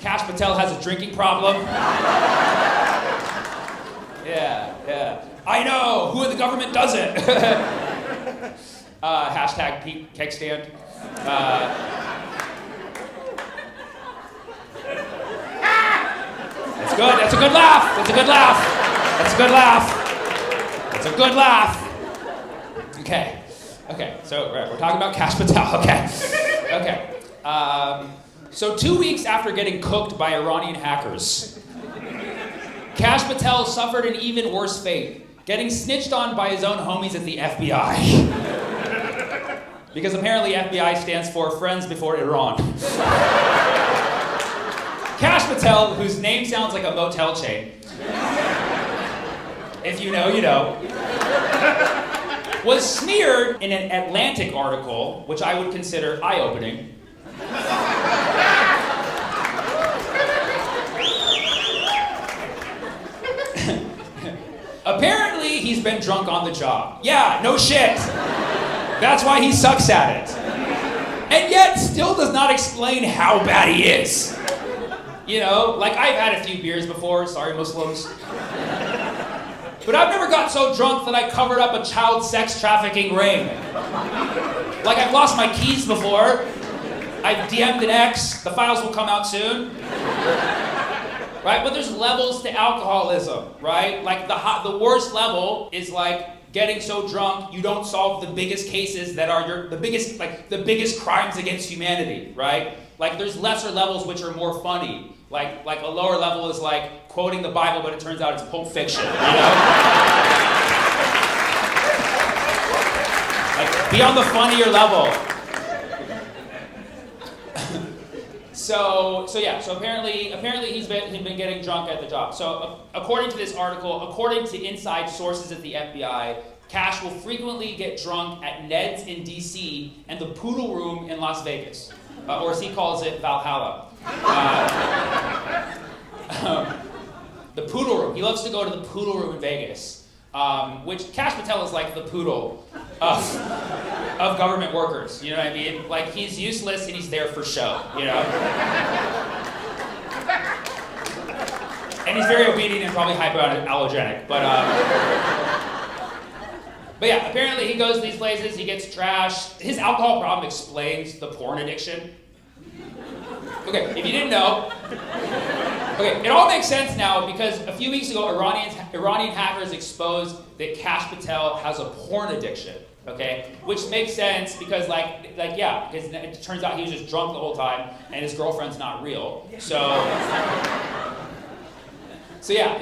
Cash Patel has a drinking problem. Yeah. I know, who in the government doesn't? Hashtag Pete Kegstand. That's good, that's a good laugh. That's a good laugh. That's a good laugh. That's a good laugh. Okay, so right, we're talking about Cash Patel, okay. So 2 weeks after getting cooked by Iranian hackers, Cash Patel suffered an even worse fate, getting snitched on by his own homies at the FBI. Because apparently FBI stands for Friends Before Iran. Cash Patel, whose name sounds like a motel chain, if you know, you know, was smeared in an Atlantic article, which I would consider eye-opening. Apparently, he's been drunk on the job. Yeah, no shit. That's why he sucks at it. And yet, still does not explain how bad he is. You know, like I've had a few beers before, sorry Muslims. But I've never got so drunk that I covered up a child sex trafficking ring. Like I've lost my keys before. I've DM'd an ex, the files will come out soon. Right, but there's levels to alcoholism, right? Like the worst level is like getting so drunk you don't solve the biggest cases that are the biggest crimes against humanity, right? Like there's lesser levels which are more funny. Like a lower level is like quoting the Bible, but it turns out it's Pulp Fiction, you know? Like be on the funnier level. So apparently he's been getting drunk at the job. So according to this article, according to inside sources at the FBI, Cash will frequently get drunk at Ned's in DC and the Poodle Room in Las Vegas, or as he calls it, Valhalla. The Poodle Room. He loves to go to the Poodle Room in Vegas, which Cash Patel is like the poodle of government workers. You know what I mean? Like he's useless and he's there for show. You know. And he's very obedient and probably hypoallergenic, but yeah, apparently he goes to these places, he gets trashed. His alcohol problem explains the porn addiction. Okay, if you didn't know, okay, it all makes sense now because a few weeks ago, Iranian hackers exposed that Cash Patel has a porn addiction. Okay, which makes sense because because it turns out he was just drunk the whole time and his girlfriend's not real. So yeah,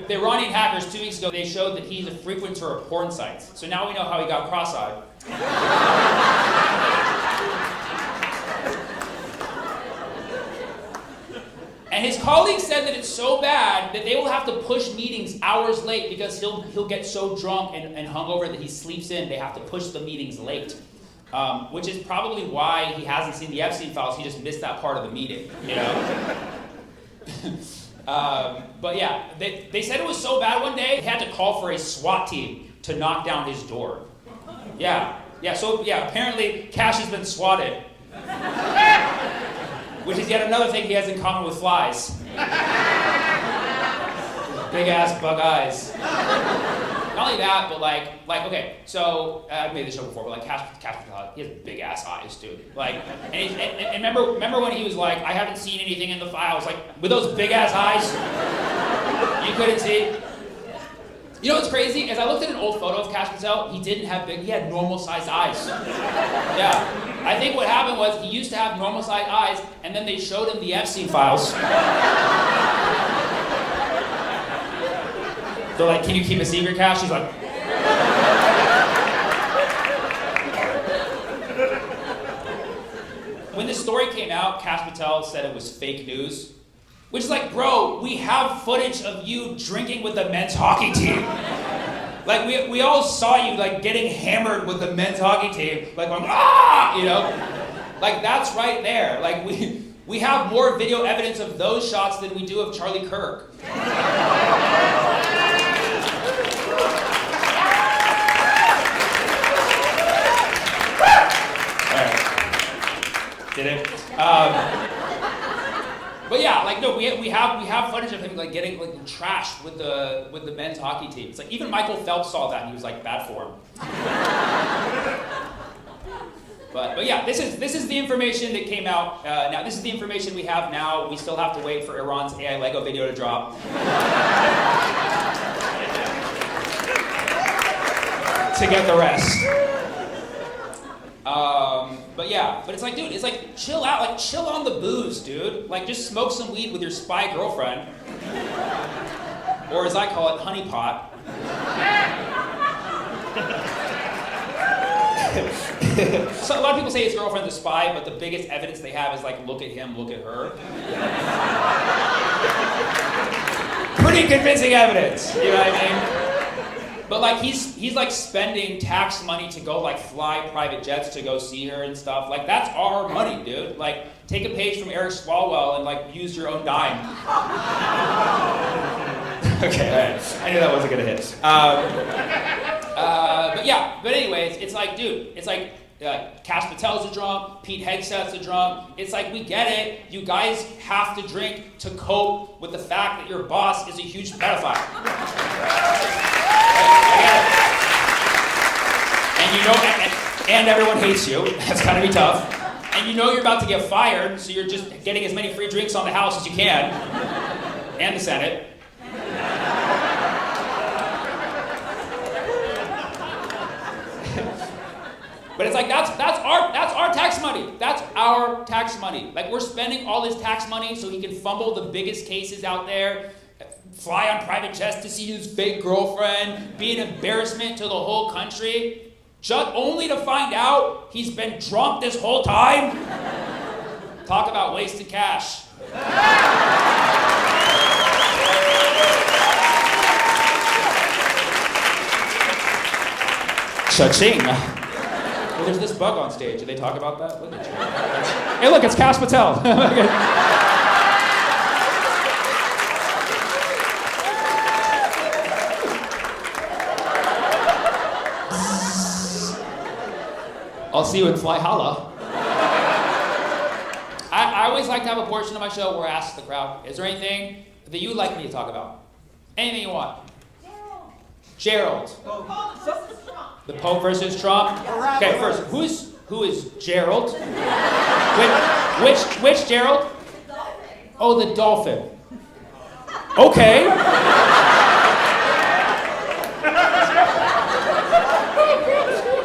the Iranian hackers 2 weeks ago, they showed that he's a frequenter of porn sites. So now we know how he got cross-eyed. And his colleagues said that it's so bad that they will have to push meetings hours late because he'll get so drunk and hungover that he sleeps in. They have to push the meetings late, which is probably why he hasn't seen the Epstein files. He just missed that part of the meeting, you know? But yeah, they said it was so bad one day, they had to call for a SWAT team to knock down his door. Yeah, apparently Cash has been swatted. Which is yet another thing he has in common with flies. Big ass bug eyes. Not only that, but okay, so I've made this show before, but Cash Patel, he has big ass eyes, dude. And remember when he was like, I haven't seen anything in the files, with those big ass eyes, you couldn't see. You know what's crazy? As I looked at an old photo of Cash Patel, he had normal sized eyes. Yeah. I think what happened was he used to have normal sized eyes, and then they showed him the Epstein files. They're like, can you keep a secret, Cash? He's like... When this story came out, Cash Patel said it was fake news. Which is like, bro, we have footage of you drinking with the men's hockey team. We all saw you getting hammered with the men's hockey team, going, ah, you know? That's right there. We have more video evidence of those shots than we do of Charlie Kirk. All right. Did it? But yeah, like no, we have footage of him like getting like trashed with the men's hockey team. It's like even Michael Phelps saw that and he was like, bad form. But yeah, this is the information that came out. Now this is the information we have now. We still have to wait for Iran's AI Lego video to drop. To get the rest. But yeah, but it's like, dude, it's like chill out, like chill on the booze, dude. Like just smoke some weed with your spy girlfriend. Or as I call it, honey pot. So a lot of people say his girlfriend's a spy, but the biggest evidence they have is like, look at him, look at her. Pretty convincing evidence, you know what I mean? But like he's like spending tax money to go like fly private jets to go see her and stuff. Like that's our money, dude. Like take a page from Eric Swalwell and like use your own dime. Okay, all right. I knew that wasn't gonna hit. But yeah, but anyways, it's like, dude, it's like Cash Patel's a drunk, Pete Hegseth's a drunk. It's like, we get it. You guys have to drink to cope with the fact that your boss is a huge pedophile. And you know, and everyone hates you. That's gotta be tough. And you know you're about to get fired, so you're just getting as many free drinks on the House as you can, and the Senate. But it's like that's our tax money. That's our tax money. Like we're spending all this tax money so he can fumble the biggest cases out there, fly on private jets to see his fake girlfriend, be an embarrassment to the whole country, just only to find out he's been drunk this whole time. Talk about wasted cash. Cha-ching. Well, there's this bug on stage. Did they talk about that? Look at you. Hey, look, it's Cash Patel. I'll see you in Fly Holla. I always like to have a portion of my show where I ask the crowd, is there anything that you'd like me to talk about? Anything you want? Gerald. The Pope versus Trump? Okay, first, who is Gerald? Which Gerald? Oh, the Dolphin. Okay.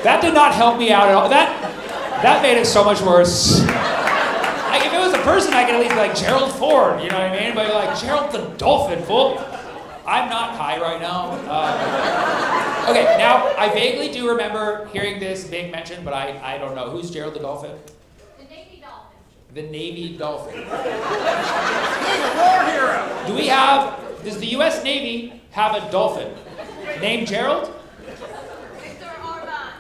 That did not help me out at all. That made it so much worse. Like, if it was a person, I could at least be like, Gerald Ford, you know what I mean? But like, Gerald the Dolphin, fool. I'm not high right now. Okay, now, I vaguely do remember hearing this being mentioned, but I don't know. Who's Gerald the Dolphin? The Navy Dolphin. The Navy Dolphin. He's a war hero. Does the U.S. Navy have a dolphin named Gerald? Victor Orban.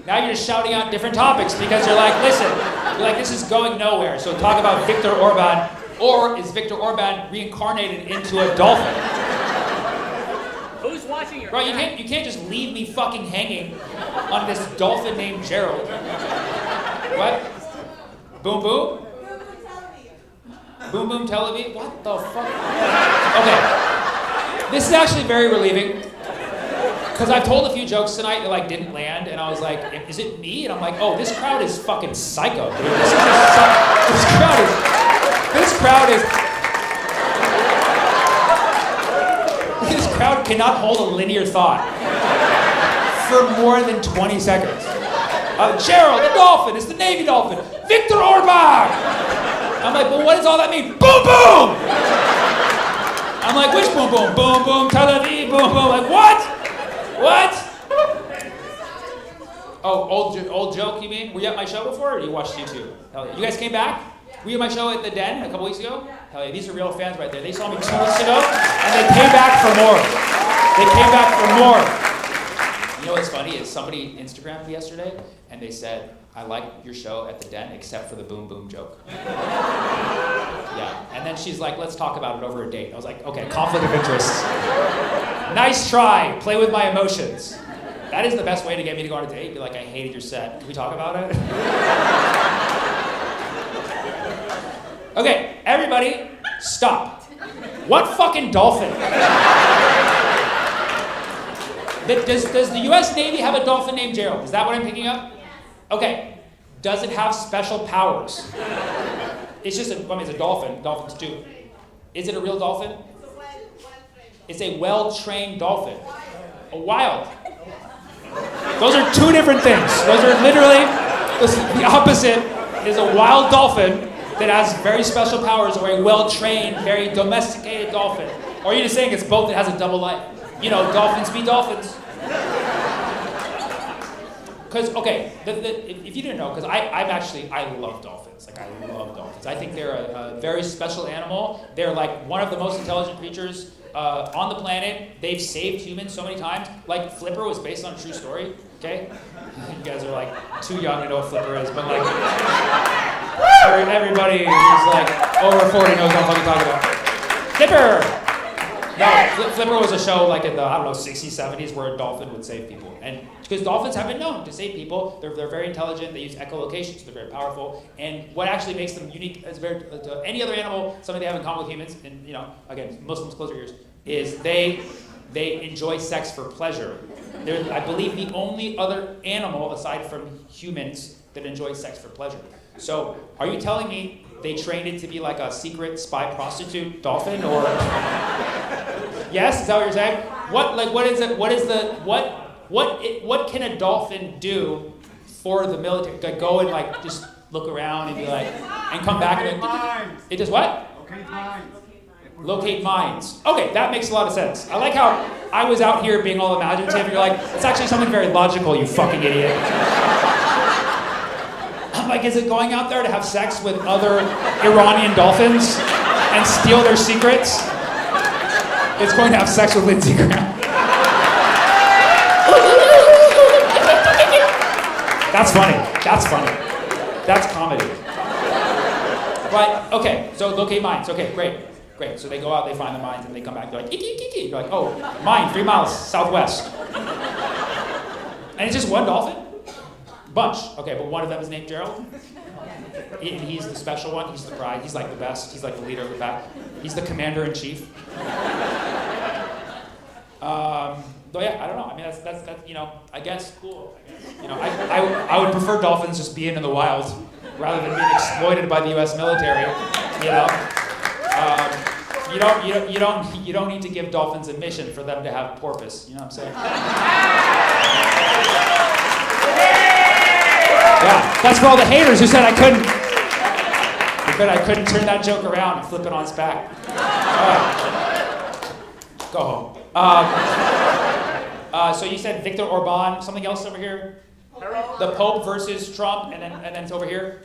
Now you're just shouting out different topics because you're like, listen, this is going nowhere. So talk about Victor Orban, or is Victor Orban reincarnated into a dolphin? Who's watching your Bro, you can't just leave me fucking hanging on this dolphin named Gerald. What? Boom boom? Boom boom Tel Aviv? What the fuck? Okay. This is actually very relieving. Because I've told a few jokes tonight that like didn't land, and I was like, is it me? And I'm like, oh, this crowd is fucking psycho, dude. This crowd cannot hold a linear thought for more than 20 seconds. Gerald, the Dolphin, it's the Navy Dolphin. Victor Orban! I'm like, well, what does all that mean? Boom, boom! I'm like, which boom, boom? Boom, boom, Tel Aviv, boom, boom. Like, what? What? Oh, old joke, you mean? Were you at my show before, or you watched YouTube? Hell yeah. You guys came back? Were you at my show at the Den a couple weeks ago? Hell yeah, these are real fans right there. They saw me 2 weeks ago, and they came back for more. They came back for more. You know what's funny is somebody Instagrammed me yesterday, and they said, I liked your show at the Den except for the boom boom joke. Yeah, and then she's like, let's talk about it over a date. I was like, okay, conflict of interest. Nice try, play with my emotions. That is the best way to get me to go on a date. Be like, I hated your set. Can we talk about it? Okay, everybody, stop. What fucking dolphin? Does the U.S. Navy have a dolphin named Gerald? Is that what I'm picking up? Okay. Does it have special powers? It's just a dolphin. Dolphins do. Is it a real dolphin? It's a well-trained dolphin. A wild. Those are two different things. Those are literally the opposite. Is a wild dolphin that has very special powers, or a well-trained, very domesticated dolphin. Or are you just saying it's both that has a double life? You know, dolphins be dolphins. Because, okay, if you didn't know, because I love dolphins. Like, I love dolphins. I think they're a very special animal. They're like one of the most intelligent creatures on the planet. They've saved humans so many times. Like, Flipper was based on a true story, okay? You guys are like too young to know what Flipper is, but like, everybody who's like over 40 knows what I'm fucking talking about. Flipper! No, Flipper was a show like in the, 60s, 70s where a dolphin would save people. And because dolphins have been known to save people, they're very intelligent, they use echolocation, so they're very powerful. And what actually makes them unique as to any other animal, something they have in common with humans, and again, Muslims close their ears, is they enjoy sex for pleasure. They're, I believe, the only other animal aside from humans that enjoys sex for pleasure. So, are you telling me they trained it to be like a secret spy prostitute dolphin, or yes? Is that what you're saying? What can a dolphin do for the military? Like, go and like just look around and be like, and come back and it does what? Locate mines. Locate mines. Okay, that makes a lot of sense. I like how I was out here being all imaginative, and you're like, it's actually something very logical, you fucking idiot. I'm like, is it going out there to have sex with other Iranian dolphins and steal their secrets? It's going to have sex with Lindsey Graham. That's funny. That's funny. That's comedy. But, okay, so locate mines. Okay, great. So they go out, they find the mines, and they come back. They're like, iki. You're like, oh, mine, 3 miles southwest. And it's just one dolphin? Bunch. Okay, but one of them is named Gerald. And he's the special one. He's the pride. He's like the best. He's like the leader of the pack. He's the commander-in-chief. Though yeah, I don't know. I mean, that's I guess cool. I would prefer dolphins just being in the wild rather than being exploited by the U.S. military. You don't need to give dolphins a mission for them to have porpoise. You know what I'm saying? Yeah, that's for all the haters who said I couldn't. I couldn't turn that joke around and flip it on its back. Go home. So you said Viktor Orban, something else over here? Gerald. The Pope versus Trump, and then it's over here.